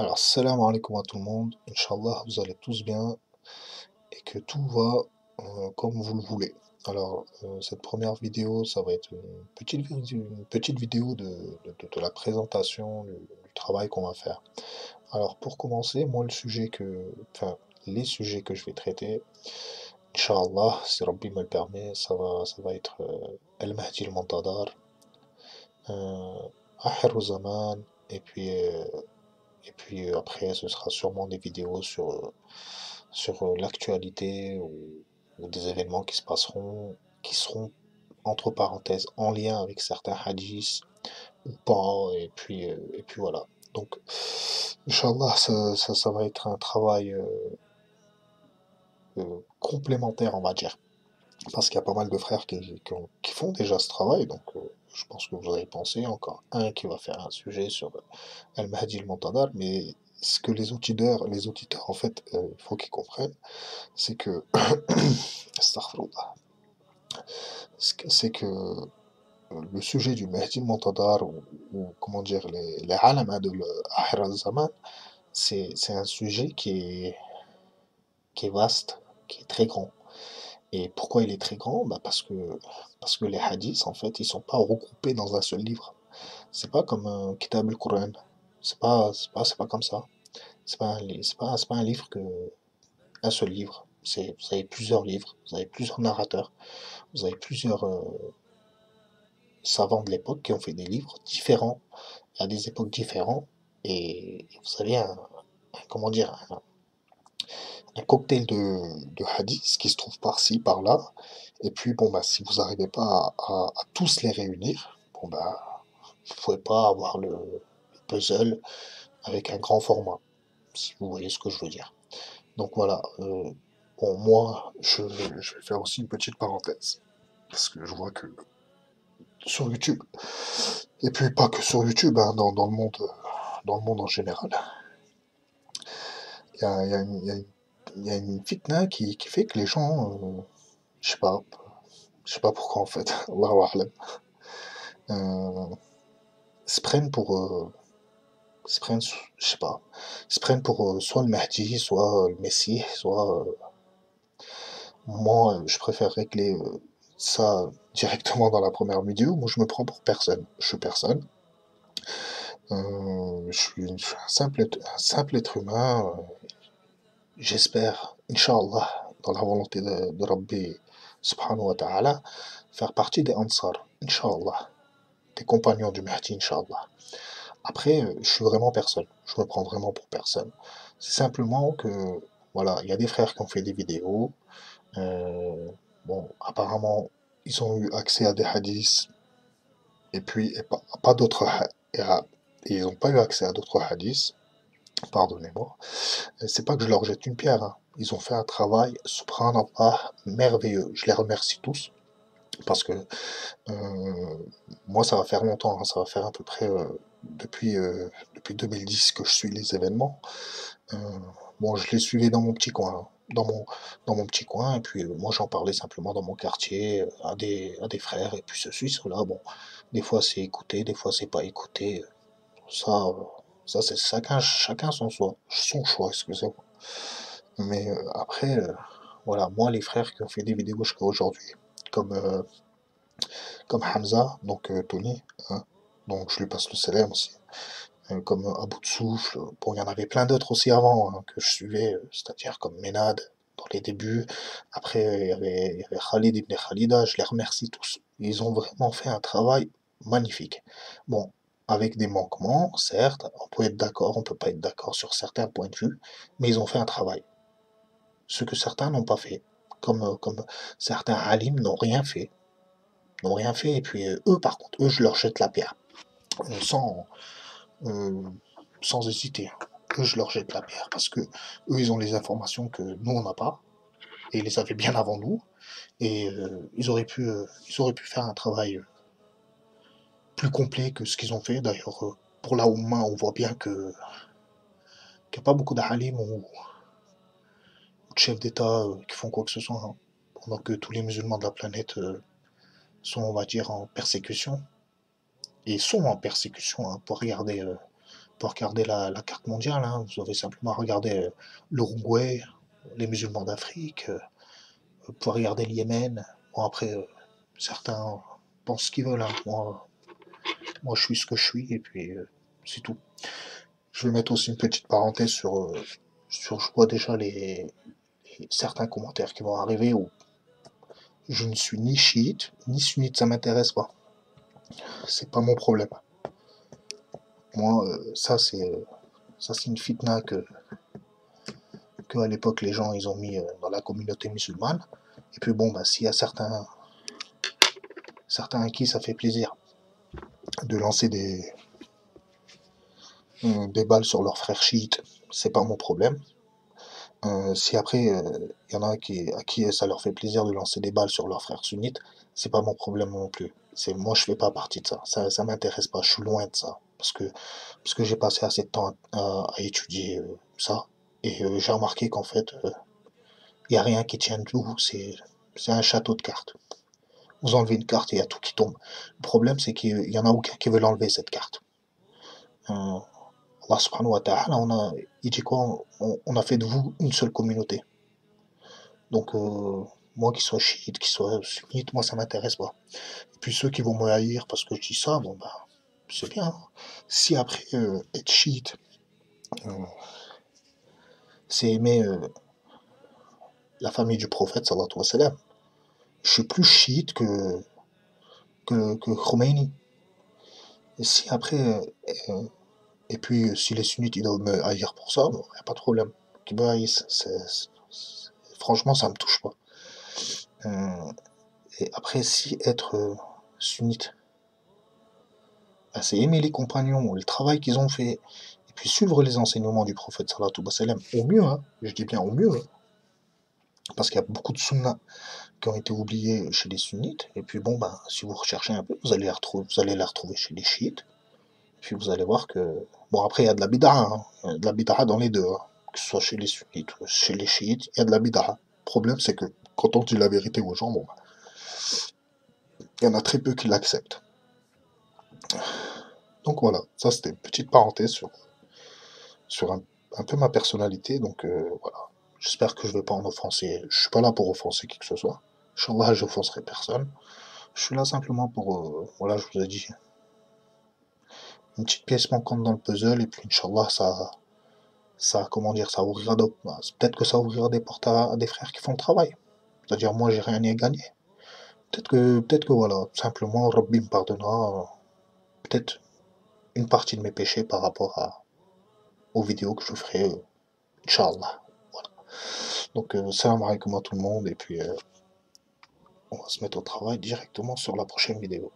Alors, salam alaikum à tout le monde. Inch'Allah, vous allez tous bien et que tout va comme vous le voulez. Alors, cette première vidéo, ça va être une petite vidéo de la présentation du travail qu'on va faire. Alors, pour commencer, moi, enfin, les sujets que je vais traiter, Inch'Allah, si Rabbi me le permet, ça va être Al-Mahdi al-Muntadar, Ahir Zaman, et puis après, ce sera sûrement des vidéos sur l'actualité ou des événements qui se passeront, qui seront entre parenthèses en lien avec certains hadiths ou pas, et puis voilà. Donc, Inch'Allah, ça va être un travail complémentaire, on va dire. Parce qu'il y a pas mal de frères qui font déjà ce travail, donc je pense que vous avez pensé, encore un qui va faire un sujet sur Al-Mahdi al-Muntadar, mais ce que les auditeurs en fait, il faut qu'ils comprennent, c'est que, astaghfirullah, c'est que le sujet du Mahdi al-Muntadar, ou comment dire, les alama de l'Akhir al-Zaman, c'est un sujet qui est vaste, qui est très grand. Et pourquoi il est très grand? Bah parce que les hadiths, en fait, ils sont pas regroupés dans un seul livre. C'est pas comme un Kitab al-Qur'an. C'est pas comme ça. C'est pas un livre un seul livre. Vous avez plusieurs livres, vous avez plusieurs narrateurs, vous avez plusieurs savants de l'époque qui ont fait des livres différents à des époques différentes. Et vous avez comment dire, un cocktail de hadiths qui se trouve par-ci, par-là. Et puis, bon, bah, si vous n'arrivez pas à tous les réunir, bon, bah, vous pouvez pas avoir le puzzle avec un grand format, si vous voyez ce que je veux dire. Donc voilà, bon, moi, je vais faire aussi une petite parenthèse, parce que je vois que sur YouTube, et puis pas que sur YouTube, hein, dans le monde en général, il y a une fitna qui fait que les gens, je sais pas, je sais pas pourquoi en fait, Allahu a'lam, euh, se prennent pour, je sais pas, se prennent pour soit le Mahdi, soit le Messie, soit moi, je préfère régler ça directement dans la première vidéo. Moi, je me prends pour personne. Je suis personne. Je suis un simple être humain. J'espère, Inch'Allah, dans la volonté de Rabbi subhanahu wa ta'ala, faire partie des Ansar, Inch'Allah, des compagnons du Mahdi, Inch'Allah. Après, je suis vraiment personne. Je me prends vraiment pour personne. C'est simplement que, voilà, il y a des frères qui ont fait des vidéos. euh, bon, apparemment, ils ont eu accès à des hadiths, et puis pas d'autres, et ils n'ont pas eu accès à d'autres hadiths, pardonnez-moi. C'est pas que je leur jette une pierre, hein. Ils ont fait un travail, subhanallah, merveilleux. Je les remercie tous, parce que euh, moi, ça va faire longtemps, hein. Ça va faire à peu près depuis 2010 que je suis les événements. Euh, bon, je les suivais dans mon petit coin, hein, dans mon petit coin, et puis moi j'en parlais simplement dans mon quartier, à des frères, et puis ceci, cela. Bon, des fois c'est écouté, des fois c'est pas écouté. Ça, ça c'est chacun son choix, excusez-moi. Mais après, voilà, moi les frères qui ont fait des vidéos jusqu'à aujourd'hui, comme, euh, comme Hamza, donc Tony, hein, donc je lui passe le salam aussi, comme à bout de souffle. Bon, il y en avait plein d'autres aussi avant, hein, que je suivais, c'est-à-dire comme Ménade dans les débuts. Après, il y avait Khalid ibn Khalida, je les remercie tous. Ils ont vraiment fait un travail magnifique. Bon, avec des manquements, certes, on peut être d'accord, on peut pas être d'accord sur certains points de vue, mais ils ont fait un travail. Ce que certains n'ont pas fait. Comme certains alims n'ont rien fait, et puis eux, par contre, eux, je leur jette la pierre, sans, euh, sans hésiter. Eux, je leur jette la pierre, parce que eux, ils ont les informations que nous, on n'a pas, et ils les avaient bien avant nous, et ils auraient pu faire un travail plus complet que ce qu'ils ont fait. D'ailleurs, pour la Oumma, on voit bien qu'il n'y a pas beaucoup d'Alim ou de chefs d'État qui font quoi que ce soit, hein, pendant que tous les musulmans de la planète sont, on va dire, en persécution, et sont en persécution, hein, pour regarder peut regarder la carte mondiale, hein. Vous avez simplement à regarder l'Uruguay, les musulmans d'Afrique, vous pouvez regarder le Yémen. Bon, après, certains pensent ce qu'ils veulent, hein. Moi, je suis ce que je suis, et puis c'est tout. Je vais mettre aussi une petite parenthèse sur je vois déjà certains commentaires qui vont arriver où je ne suis ni chiite, ni sunnite, ça m'intéresse pas. C'est pas mon problème. Moi, ça c'est une fitna que à l'époque les gens ils ont mis dans la communauté musulmane. Et puis bon, bah, s'il y a certains à qui ça fait plaisir de lancer des balles sur leurs frères chiites, c'est pas mon problème. Si après, il y en a à qui ça leur fait plaisir de lancer des balles sur leurs frères sunnites, c'est pas mon problème non plus. Moi, je fais pas partie de ça. Ça m'intéresse pas. Je suis loin de ça. Parce que j'ai passé assez de temps à étudier ça. Et j'ai remarqué qu'en fait, il y a rien qui tient debout. C'est un château de cartes. Vous enlevez une carte et il y a tout qui tombe. Le problème, c'est qu'il y en a aucun qui veut l'enlever, cette carte. Euh, Allah subhanahu wa ta'ala, il dit quoi? On a fait de vous une seule communauté. Donc, moi, qu'il soit chiite, qu'il soit sunnite, moi, ça m'intéresse pas. Et puis ceux qui vont me haïr parce que je dis ça, bon, bah, c'est bien, hein. Si après, être chiite, euh, c'est aimer la famille du prophète, sallallahu alayhi wa sallam, je suis plus chiite que Khomeini. Et si après, euh, et puis si les sunnites, ils doivent me haïr pour ça, bon, y a pas de problème. Qu'ils me haïssent, franchement, ça me touche pas. Euh, et après, si être sunnite, bah, c'est aimer les compagnons, le travail qu'ils ont fait, et puis suivre les enseignements du prophète sallallahu alayhi wa sallam, au mieux, hein, je dis bien au mieux, hein, parce qu'il y a beaucoup de sunnas qui ont été oubliés chez les sunnites, et puis bon, bah, si vous recherchez un peu, vous allez les retrouver chez les chiites, puis vous allez voir que, bon, après, il y a de la bid'a, hein, il y a de la bid'a dans les deux, hein, que ce soit chez les sunnites ou chez les chiites, il y a de la bid'a. Le problème, c'est que quand on dit la vérité aux gens, bon, bah, il y en a très peu qui l'acceptent. Donc voilà, ça c'était une petite parenthèse sur un peu ma personnalité. Donc voilà, j'espère que je vais pas en offenser. Je suis pas là pour offenser qui que ce soit. Inch'Allah, j'offenserai personne. Je suis là simplement pour, voilà, je vous ai dit, une petite pièce manquante dans le puzzle, et puis Inch'Allah, comment dire, ça ouvrira peut-être que ça ouvrira des portes à des frères qui font le travail. C'est-à-dire, moi, j'ai rien à y gagner. Peut-être que voilà, simplement, Rabbi me pardonnera, peut-être une partie de mes péchés par rapport aux vidéos que je ferai, Inch'Allah. Voilà. Donc, salam alaikum à tout le monde, et puis on va se mettre au travail directement sur la prochaine vidéo.